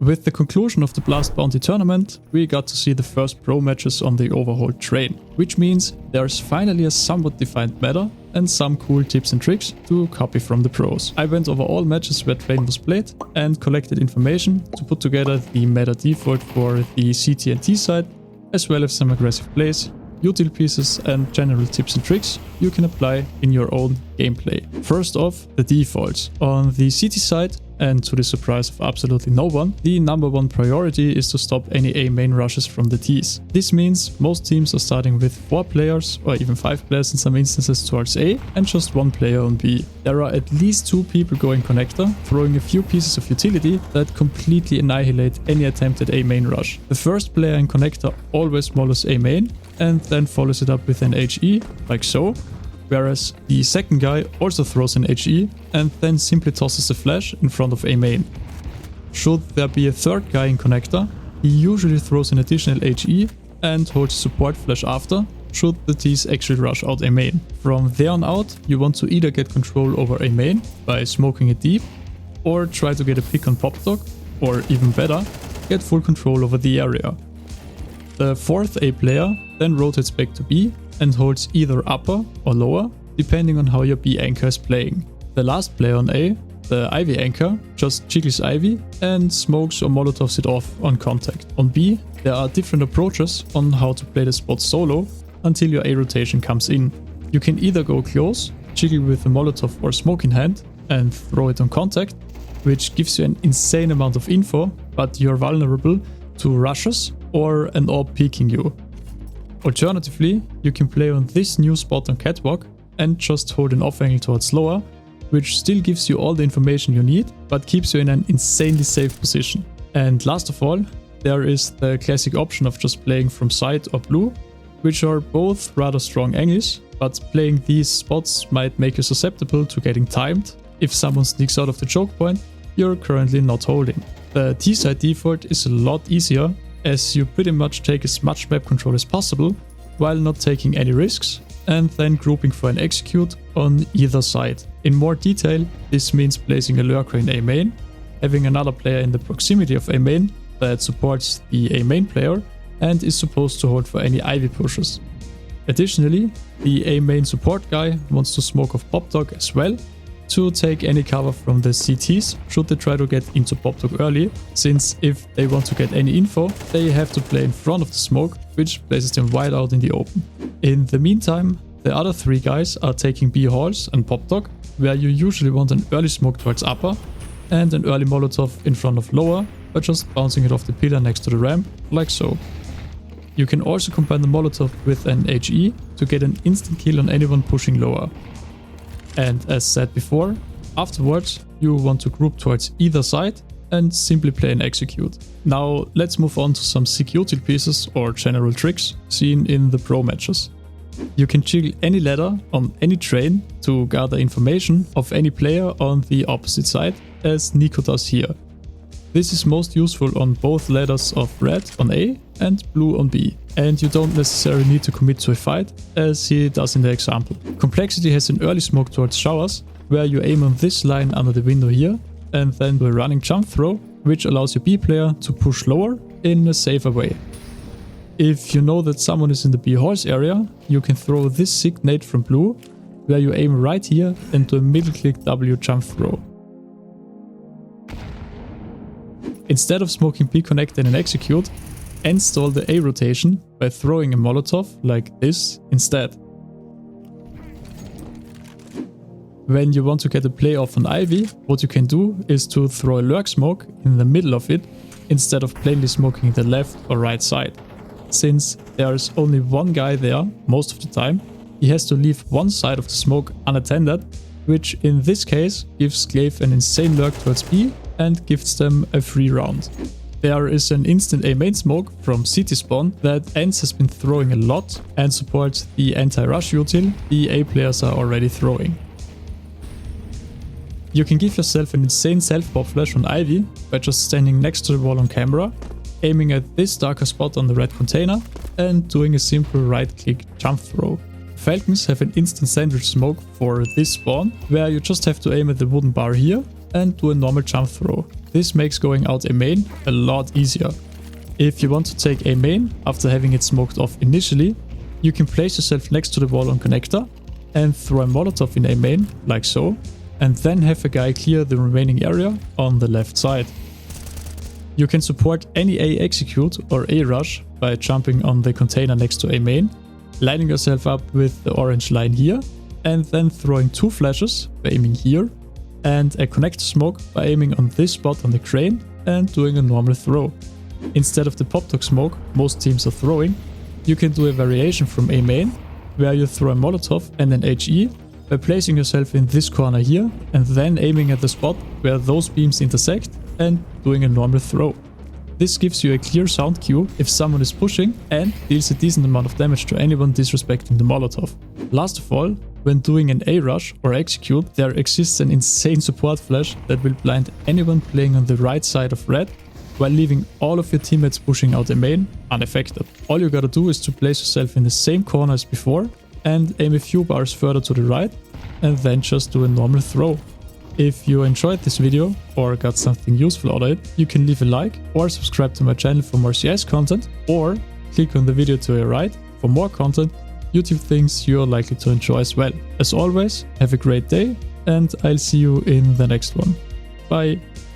With the conclusion of the Blast Bounty tournament, we got to see the first pro matches on the overhauled train, which means there's finally a somewhat defined meta and some cool tips and tricks to copy from the pros. I went over all matches where train was played and collected information to put together the meta default for the CT and T side, as well as some aggressive plays, util pieces and general tips and tricks you can apply in your own gameplay. First off, the defaults. On the CT side, and to the surprise of absolutely no one, the number one priority is to stop any A main rushes from the Ts. This means most teams are starting with 4 players or even 5 players in some instances towards A and just 1 player on B. There are at least 2 people going connector, throwing a few pieces of utility that completely annihilate any attempted A main rush. The first player in connector always mollos A main and then follows it up with an HE, like so, whereas the second guy also throws an HE and then simply tosses a flash in front of A main. Should there be a third guy in connector, he usually throws an additional HE and holds support flash after, should the Ts actually rush out A main. From there on out, you want to either get control over A main by smoking it deep, or try to get a pick on Popdog, or even better, get full control over the area. The fourth A player then rotates back to B and holds either upper or lower, depending on how your B anchor is playing. The last player on A, the Ivy anchor, just jiggles Ivy and smokes or molotovs it off on contact. On B, there are different approaches on how to play the spot solo until your A rotation comes in. You can either go close, jiggle with a molotov or smoke in hand and throw it on contact, which gives you an insane amount of info, but you're vulnerable to rushes or an orb peeking you. Alternatively, you can play on this new spot on catwalk and just hold an off angle towards lower, which still gives you all the information you need, but keeps you in an insanely safe position. And last of all, there is the classic option of just playing from side or blue, which are both rather strong angles, but playing these spots might make you susceptible to getting timed if someone sneaks out of the choke point you're currently not holding. The T-side default is a lot easier, as you pretty much take as much map control as possible while not taking any risks, and then grouping for an execute on either side. In more detail, this means placing a lurker in A main, having another player in the proximity of A main that supports the A main player and is supposed to hold for any Ivy pushes. Additionally, the A main support guy wants to smoke off Popdog as well, to take any cover from the CTs should they try to get into Popdog early, since if they want to get any info, they have to play in front of the smoke, which places them wide out in the open. In the meantime, the other 3 guys are taking B halls and Popdog, where you usually want an early smoke towards upper and an early molotov in front of lower, by just bouncing it off the pillar next to the ramp, like so. You can also combine the molotov with an HE to get an instant kill on anyone pushing lower. And as said before, afterwards you want to group towards either side and simply play and execute. Now let's move on to some sick util pieces or general tricks seen in the pro matches. You can jiggle any ladder on any train to gather information of any player on the opposite side, as Nico does here. This is most useful on both ladders of red on A and blue on B, and you don't necessarily need to commit to a fight, as he does in the example. Complexity has an early smoke towards showers, where you aim on this line under the window here, and then do a running jump throw, which allows your B player to push lower in a safer way. If you know that someone is in the B halls area, you can throw this sick nade from blue, where you aim right here and do a middle click W jump throw. Instead of smoking B connect and an execute, install the A rotation by throwing a molotov like this instead. When you want to get a play off on Ivy, what you can do is to throw a lurk smoke in the middle of it instead of plainly smoking the left or right side. Since there is only one guy there most of the time, he has to leave one side of the smoke unattended, which in this case gives Glaive an insane lurk towards B and gives them a free round. There is an instant A main smoke from city spawn that Ents has been throwing a lot and supports the anti-rush util the A players are already throwing. You can give yourself an insane Self Popflash on Ivy by just standing next to the wall on camera, aiming at this darker spot on the red container and doing a simple right click jump throw. Falcons have an instant sandwich smoke for this spawn, where you just have to aim at the wooden bar here and do a normal jump throw. This makes going out A main a lot easier. If you want to take A main after having it smoked off initially, you can place yourself next to the wall on connector and throw a Molotov in A main, like so, and then have a guy clear the remaining area on the left side. You can support any A execute or A rush by jumping on the container next to A main, lining yourself up with the orange line here, and then throwing 2 flashes by aiming here, and a connector smoke by aiming on this spot on the crane and doing a normal throw. Instead of the Popdog smoke most teams are throwing, you can do a variation from A main, where you throw a Molotov and an HE by placing yourself in this corner here and then aiming at the spot where those beams intersect and doing a normal throw. This gives you a clear sound cue if someone is pushing and deals a decent amount of damage to anyone disrespecting the Molotov. Last of all, when doing an A rush or execute, there exists an insane support flash that will blind anyone playing on the right side of red, while leaving all of your teammates pushing out A main unaffected. All you gotta do is to place yourself in the same corner as before and aim a few bars further to the right, and then just do a normal throw. If you enjoyed this video or got something useful out of it, you can leave a like or subscribe to my channel for more CS content, or click on the video to your right for more content YouTube things you're likely to enjoy as well. As always, have a great day and I'll see you in the next one. Bye!